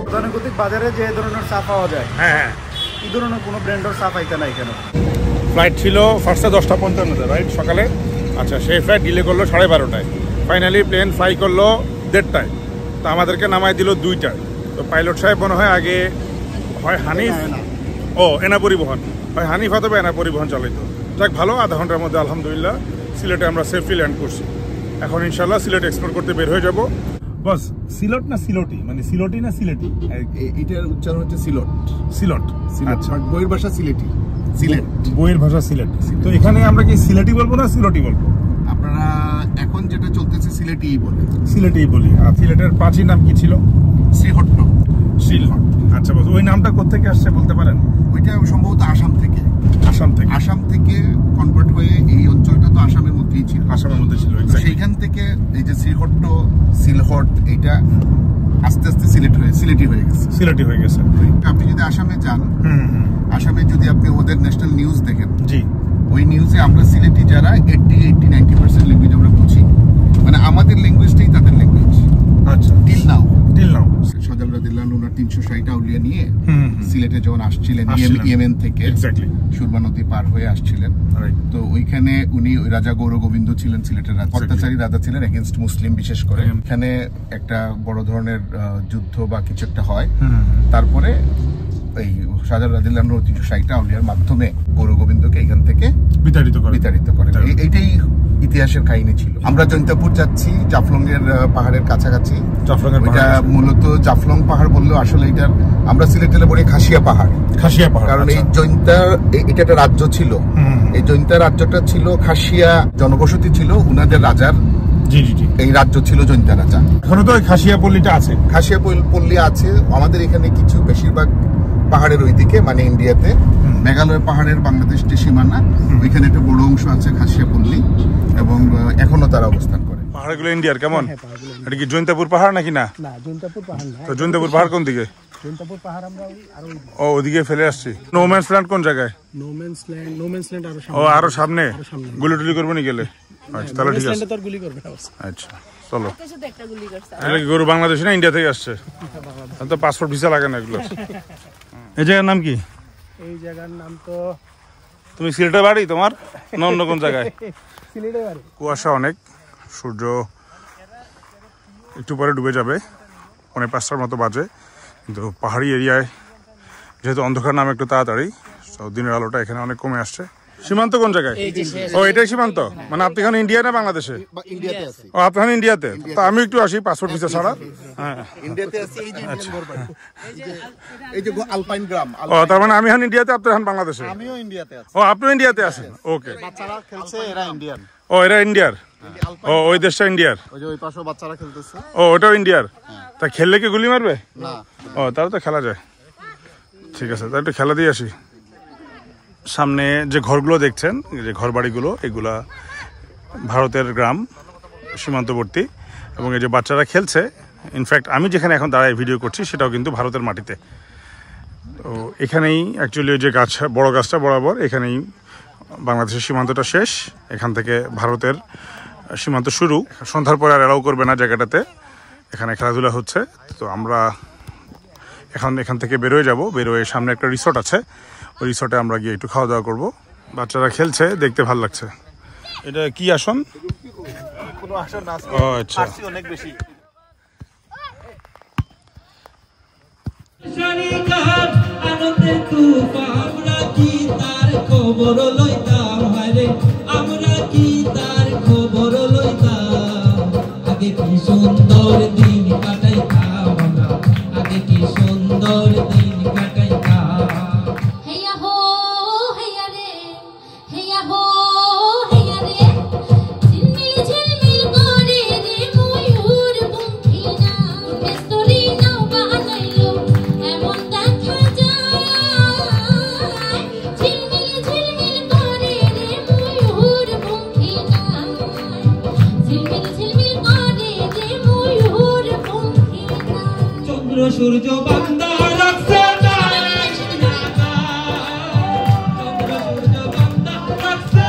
গতানুগতিক বাজারে যে ধরনের চা পাওয়া যায়, হ্যাঁ, এই ধরনের কোনো ব্র্যান্ডের চা পাইতে নাই কেন? ফ্লাইট ছিল ফার্স্টে 10:55 রাইট সকালে। আচ্ছা, সেই ফ্লাইট ডিলে করলো 12:30টায়। ফাইনালি প্লেন ফ্লাই করলো 1:30টায়। তো আমাদেরকে নামাই দিল 2টায়। তো পাইলট সাহেব মনে হয় আগে হয় হানিফ এনা পরিবহন, হয় হানিফ অথবা এনা পরিবহন চালিত। যাক ভালো, আধা ঘন্টার মধ্যে আলহামদুলিল্লাহ সিলেটে আমরা সেফলি ল্যান্ড করছি। এখন ইনশাল্লাহ সিলেট এক্সপ্লোর করতে বের হয়ে যাব। বাস সিলট না সিলটি, মানে সিলটি না সিলেটি? এটার উচ্চারণ হচ্ছে সিলট। সিলট, আচ্ছা, বইয়ের ভাষা সিলেটি। সিলেট বইয়ের ভাষা সিলেট। তো এখানে আমরা কি সিলেটি বলবো না সিলটি বলবো? আপনারা এখন যেটা চলতেছে সিলেটিই বলে। সিলেটেই বলি। আর সিলেটের প্রাচীন নাম কি ছিল? শ্রীহট্ট। শ্রীহট্ট, আচ্ছা বস। ওই নামটা কোথেকে আসছে বলতে পারেন? ওইটা সম্ভবত আসাম থেকে। আসাম থেকে কনভার্ট হয়ে এই অঞ্চলটা তো আসামের মধ্যেই ছিল। আসামের মধ্যে ছিল, সেইখান থেকে এই যে শ্রীহট্ট, সিলহট, এটা আস্তে আস্তে সিলেটি হয়ে গেছে। আপনি যদি আসামে যান, আসামে যদি আপনি ওদের ন্যাশনাল নিউজ দেখেন, জি, ওই নিউজে আমরা সিলেটি যারা 80-90% ল্যাঙ্গুয়েজ আমরা বুঝি, মানে আমাদের ল্যাঙ্গুয়েজটাই তাদের ল্যাঙ্গুয়েজ। আচ্ছা, টিল নাও শাহজালাল রাদিয়াল্লাহু আনহু 360 আউলিয়া নিয়ে সিলেটে যখন আসছিলেন ইয়েমেন থেকে, সুরমা নদী পার হয়ে আসছিলেন, তো ওইখানে উনি রাজা গৌরগোবিন্দ ছিলেন, সিলেটের অত্যাচারী রাজা ছিলেন এগেইনস্ট মুসলিম বিশেষ করে। এখানে একটা বড় ধরনের যুদ্ধ বা কিছু একটা হয়, তারপরে এই শাহজালাল রাদিয়াল্লাহু আনহু 360 আউলিয়ার মাধ্যমে গৌরগোবিন্দকে এখান থেকে বিতাড়িত করেন। এইটাই ইতিহাসের কাহিনী ছিল। আমরা জৈন্তাপুর যাচ্ছি, জাফলং এর পাহাড়ের কাছাকাছি। এটা মূলত জাফলং পাহাড় বললেও আসলে এটা আমরা সিলেটে বলি খাসিয়া পাহাড়, কারণ এই জৈন্তা এটা একটা রাজ্য ছিল। এই জৈন্তা রাজ্যটা ছিল খাসিয়া জনবসতি ছিল, উনাদের রাজার এই রাজ্য ছিল জৈন্তা রাজা। এখনো তো খাসিয়া পল্লীটা আছে, খাসিয়া পল্লী আছে আমাদের এখানে কিছু, বেশিরভাগ পাহাড়ের ওইদিকে, মানে ইন্ডিয়াতে মেঘালয় পাহাড়ের বাংলাদেশ যে সীমানা, ওইখানে একটা বড় অংশ আছে খাসিয়া পল্লী, এবং এখনো তারা অবস্থান করে। পাহাড়গুলো ইন্ডিয়ার কেমন? এটা কি জৈন্তাপুর পাহাড় নাকি? না, জৈন্তাপুর পাহাড় না। তো জৈন্তাপুর পাহাড় কোন দিকে? জৈন্তাপুর পাহাড় আমরা ওদিকে ফেলে আসছি। নোম্যান্স ল্যান্ড কোন জায়গায়? নোম্যান্স ল্যান্ড আরো সামনে। গুলি টুলি করবো নি গেলে? আচ্ছা, তাহলে ঠিক আছে। আচ্ছা চলো। এটা কি গরু বাংলাদেশি না ইন্ডিয়া থেকে আসছে? তো পাসপোর্ট ভিসা লাগে না এগুলো। এই জায়গার নাম কি? এই জায়গার নাম তো, তুমি সিলেটের বাড়ি তোমার না অন্য কোন জায়গায়? সিলেটের বাড়ি। কুয়াশা অনেক, সূর্য একটু পরে ডুবে যাবে, 5:45 মতো বাজে। কিন্তু পাহাড়ি এরিয়ায় যেহেতু অন্ধকার নামে একটু তাড়াতাড়ি, দিনের আলোটা এখানে অনেক কমে আসছে। সীমান্ত কোন জায়গায়? ও এটাই সীমান্ত, মানে আপনি এখানে ইন্ডিয়া না বাংলাদেশে? ও আপনার ইন্ডিয়াতে। তো আমি একটু আসি পাসপোর্ট ভিসা ছাড়া। হ্যাঁ, ও তার মানে আমি এখন ইন্ডিয়াতে, আপনি এখন বাংলাদেশে? ও আপনিও ইন্ডিয়াতে আছেন, ওকে। ও এরা ইন্ডিয়ার? ও ওই দেশটা ইন্ডিয়ার? ও ওটাও ইন্ডিয়ার? তা খেললে কি গুলি মারবে? ও তাহলে তো খেলা যায়, ঠিক আছে। তাহলে একটু খেলা দিয়ে আসি। সামনে যে ঘরগুলো দেখছেন, যে ঘর বাড়িগুলো, এগুলা ভারতের গ্রাম, সীমান্তবর্তী। এবং এই যে বাচ্চারা খেলছে, ইনফ্যাক্ট আমি যেখানে এখন দাঁড়ায় ভিডিও করছি সেটাও কিন্তু ভারতের মাটিতে। তো এখানেই অ্যাকচুয়ালি ওই যে গাছ, বড় গাছটা বরাবর, এখানেই বাংলাদেশের সীমান্তটা শেষ, এখান থেকে ভারতের সীমান্ত শুরু। সন্ধ্যার পরে আর অ্যালাউ করবে না জায়গাটাতে, এখানে খেলাধুলা হচ্ছে। তো আমরা এখন এখান থেকে বেরোয় যাব। বেরোয় সামনে একটা রিসোর্ট আছে, ওই রিসোর্টে আমরা গিয়ে একটু খাওয়া দাওয়া করবো। বাচ্চারা খেলছে, দেখতে ভালো লাগছে। এটা কি আসন? ও আচ্ছা, অনেক বেশি। আগে কি সুন্দর দিন কাটাইতাম, আগে কি সুন্দর দিন কাটাইতাম। হেয়া হো হেয়া রে, হেয়া হো হেয়া রে, ঝিলমিল ঝিলমিল করে রে ময়ূর পঙ্খী না, মেস্তরি নাও বানাইলো এমন দেখা যায়। ঝিলমিল ঝিলমিল করে রে ময়ূর পঙ্খী না, ঝিলমিল ঝিলমিল করে রে ময়ূর পঙ্খী না। চন্দ্র সূর্য বান্দা রাখছে না, চন্দ্র সূর্য বান্দা রাখছে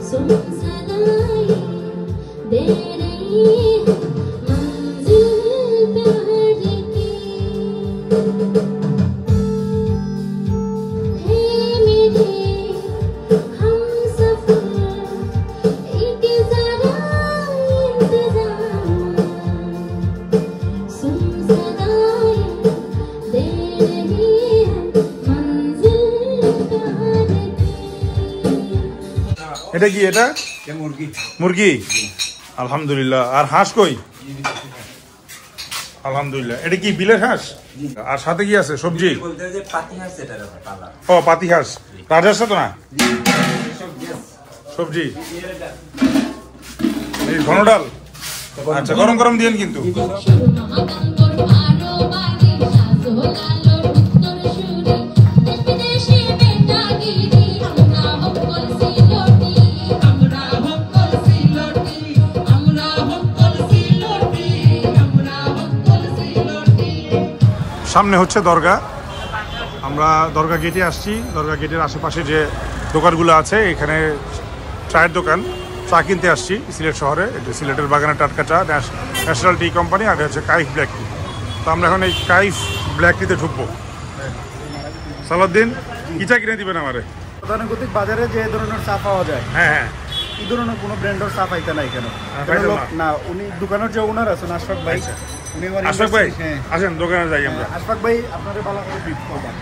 सुन सदाई दे रही है मंजिल प्यार की है मेरे हम सफर एक जरा इंतजार सुन सदाई दे रही है मंजिल प्यार की এটা কি এটা মুরগি আলহামদুলিল্লাহ আর হাঁস কই আলহামদুলিল্লাহ এটা কি বিলের হাঁস আর সাথে কি আছে সবজি ও পাতি হাঁস রাজহাঁস তো না সবজি এই ঘন ডাল আচ্ছা গরম গরম দিয়েন কিন্তু সামনে হচ্ছে দরগা আমরা দরগা গেটে আসছি দরগা গেটের আশেপাশে যে দোকানগুলো আছে এখানে চায়ের দোকান চা কিনতে আসছি সিলেট শহরে এটা সিলেটের বাগানের টাটকা চা ন্যাশনাল টি কোম্পানি আর হচ্ছে কাইফ ব্ল্যাক টি তো আমরা এখন এই কাইফ ব্ল্যাক টিতে ঢুকবো সালাউদ্দিন কি চা কিনে দিবেন আমারে গতানুগতিক বাজারে যে ধরনের চা পাওয়া যায় হ্যাঁ হ্যাঁ এই ধরনের কোনো ব্র্যান্ডের চা পাইতে না এখানে না উনি দোকানের যে ওনার আছেন আশফাক ভাই উনি আমার আশফাক ভাই আসেন দোকানে যাই আমরা আশফাক ভাই আপনাদের ভালো করে ব্রিফ করবেন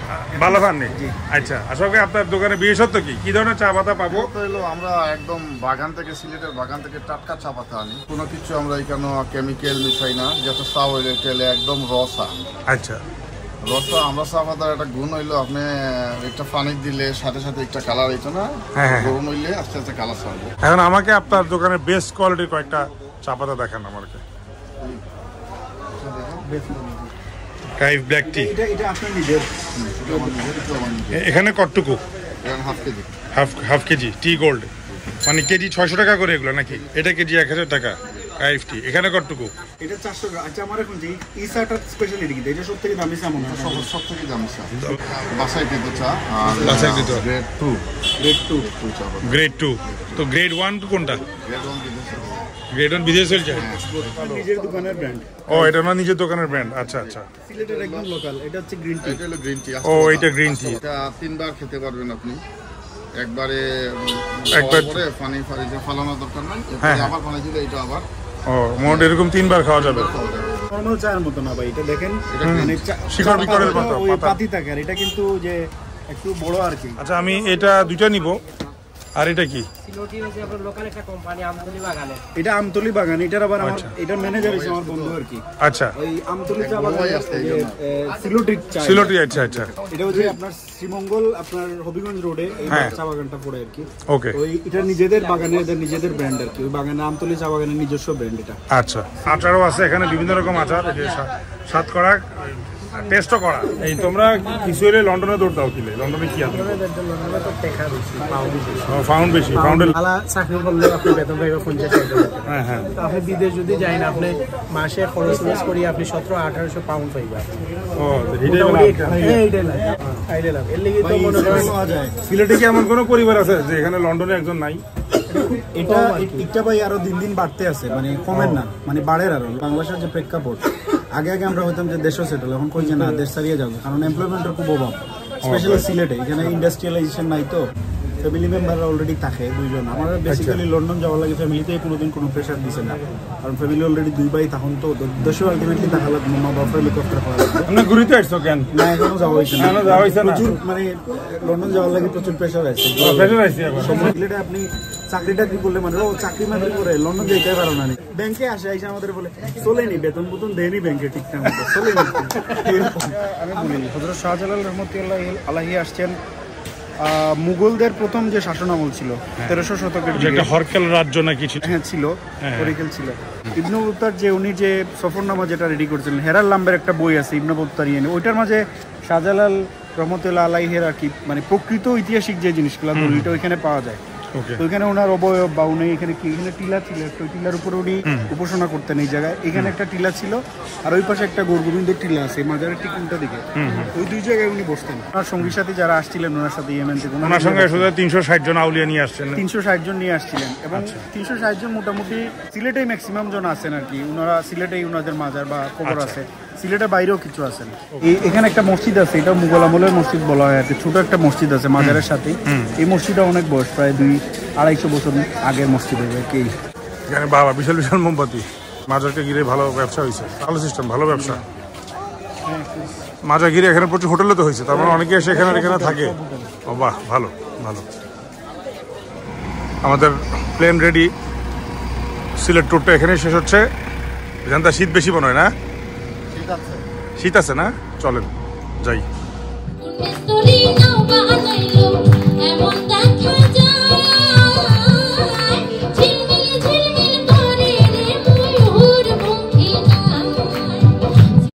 ভালো পান নেই আচ্ছা আশফাক ভাই আপনার দোকানে বিশেষত্ব কি ধরনের চা পাতা পাবো হলো আমরা একদম বাগান থেকে সিলেটের বাগান থেকে টাটকা চা পাতা আনি কোনো কিছু আমরা এখানে কেমিক্যাল মিশাই না যত চা হইলে তেলে একদম রসা আচ্ছা রসা আমরা চা পাতার একটা গুণ হইলো আপনি একটা পানি দিলে সাথে সাথে একটা কালার হইতো না গরম হইলে আস্তে আস্তে কালার ছাড়বে এখন আমাকে আপনার দোকানের বেস্ট কোয়ালিটির কয়েকটা চা পাতা দেখান আমাকে কাইফ ব্ল্যাক টি এটা আপনার নিজের এখানে কতটুকু হাফ কেজি হাফ কেজি টি গোল্ড মানে কেজি 600 টাকা করে এগুলো নাকি এটা কেজি 1000 টাকা কাইফ টি এখানে কতটুকু এটা 400 টাকা আচ্ছা আমার এখন যে এই চাটার স্পেশালিটি কি এটা সবথেকে দামি চা মনে হয় সব থেকে দামি চা বাসায় দিতে চা বাসায় দিতে গ্রেড 2 তো গ্রেড 1 কোনটা গ্রেড 1 বিদেশে চলছে নিজের দোকানের ব্র্যান্ড ও এটা না নিজের দোকানের ব্র্যান্ড আচ্ছা আচ্ছা সিলেটের একদম লোকাল এটা হচ্ছে গ্রিন টি এটা হলো গ্রিন টি ও এটা গ্রিন টি এটা তিনবার খেতে পারবেন আপনি একবার পরে পানি ফালানোর দরকার নাই আবার পানি দিলে এটা আবার ও মোট এরকম তিনবার খাওয়া যাবে নরমাল চায়ের মতো না ভাই এটা দেখেন মানে শিকড় বিকড়ের মতো পাতি থাকে আর এটা কিন্তু যে একটু বড় আর কি আচ্ছা আমি এটা দুইটা নিব আর এটা কি সিলোটি হচ্ছে আপনার লোকাল একটা কোম্পানি আমতলি বাগানে এটা আমতলি বাগান এটার আবার আমার এটা ম্যানেজার হিসেবে আমার বন্ধু আর কি আচ্ছা ওই আমতলি চা বাগান আছে সিলোটি চা সিলোটি আচ্ছা আচ্ছা এটা হচ্ছে আপনার শ্রীমঙ্গল আপনার হবিগঞ্জ রোডে এই চা বাগানটা পড়ে আর কি ওকে ওই এটা নিজেদের বাগানে এদের নিজেদের ব্র্যান্ড আর কি ওই বাগানে আমতলি চা বাগানের নিজস্ব ব্র্যান্ড এটা আচ্ছা আচারও আছে এখানে বিভিন্ন রকম আচার এই যে সাত করা টেস্টও করা এই তোমরা কিছু হলে লন্ডনে দৌড় দাও কিলে লন্ডনে কি আছে লন্ডনে তো টাকা বেশি ফাউন্ড বেশি ফাউন্ডের ভালো চাকরি করলে আপনি বেতন পাইবেন 50,000 হ্যাঁ হ্যাঁ আপনি বিদেশ যদি যাই না আপনি মাসে খরচ করি আপনি 1700-1800 পাউন্ড পাইবেন ও সিলেটে কি এমন কোনো পরিবার আছে যে এখানে লন্ডনে একজন নাই এটা ভাই আরো দিন দিন বাড়তে আছে মানে কমের না মানে বাড়ের আরো বাংলাদেশের যে প্রেক্ষাপট আগে আমরা হইতাম যে দেশও সেটেল এখন কই যে না দেশ ছাড়িয়ে যাবে কারণ এমপ্লয়মেন্টের খুব অভাব স্পেশালি সিলেটে এখানে ইন্ডাস্ট্রিয়ালাইজেশন নাই তো ফ্যামিলি মেম্বাররা অলরেডি থাকে দুইজন আমার বেসিক্যালি লন্ডন যাওয়ার লাগে ফ্যামিলিতে কোনোদিন কোনো প্রেশার দিছে না কারণ ফ্যামিলি অলরেডি দুই ভাই তখন তো দেশে আলটিমেটলি দেখা লাগবে মা বাবার লুক আফটার করা লাগবে আপনি ঘুরিতে আসছো কেন না এখনো যাওয়া হয়েছে না প্রচুর মানে লন্ডন যাওয়ার লাগে প্রচুর প্রেশার আছে সিলেটে আপনি চাকরিটা কি করলে মানে ও চাকরি মাকরি করে লন্ডন যেতেই পারো না ব্যাংকে আসে আইসা আমাদের বলে চলেনি বেতন বুতন দেয়নি ব্যাংকে ঠিকঠাক মতো চলেনি আমি বলিনি হযরত শাহজালাল রহমতুল্লাহ আলাইহি আসছেন মুঘলদের প্রথম যে শাসন আমল ছিল 1300 শতকের যে একটা হরকেল রাজ্য নাকি ছিল হ্যাঁ ছিল হরকেল ছিল ইবনে বত্তার যে উনি যে সফরনামা যেটা রেডি করেছিলেন হেরাল লাম্বের একটা বই আছে ইবনে বত্তারিয়ানি ওইটার মাঝে শাহজালাল রহমতুল্লাহ আলাইহির আর কি মানে প্রকৃত ঐতিহাসিক যে জিনিসগুলো দলিলটা ওইখানে পাওয়া যায় তো ওইখানে ওনার অবয়ব বা উনি এখানে কি এখানে টিলা ছিল, একটা টিলার উপরে উনি উপাসনা করতেন এই জায়গায়। এখানে একটা টিলা ছিল আর ওই পাশে একটা গোরগোবিন্দের টিলা আছে মাজারের ঠিক উল্টা দিকে, ওই দুই জায়গায় উনি বসতেন। ওনার সঙ্গী সাথী যারা আসছিলেন ওনার সাথে ইয়েমেন থেকে, ওনার সঙ্গে 360 জন আউলিয়া নিয়ে আসছেন, 360 জন নিয়ে আসছিলেন এবং 360 জন মোটামুটি সিলেটেই ম্যাক্সিমাম জন আছেন আর কি। ওনারা সিলেটেই ওনাদের মাজার বা কবর আছে, সিলেটের বাইরেও কিছু আছেন। এখানে একটা মসজিদ আছে, এটা মুঘল আমলের মসজিদ বলা হয় আর কি, ছোট একটা মসজিদ আছে মাজারের সাথে। এই মসজিদটা অনেক বয়স, প্রায় 200-250 বছর আগের মসজিদ হবে কি। এখানে বাবা বিশাল বিশাল মোমবাতি, মাজারকে ঘিরে ভালো ব্যবসা হয়েছে, ভালো সিস্টেম, ভালো ব্যবসা। মাজার ঘিরে এখানে প্রচুর হোটেলে তো হয়েছে, তার মানে অনেকে এসে এখানে থাকে। ও বাহ, ভালো ভালো। আমাদের প্লেন রেডি, সিলেট ট্যুরটা এখানেই শেষ হচ্ছে। এখানটা শীত বেশি মনে হয় না? শীত আছে না? চলেন যাই।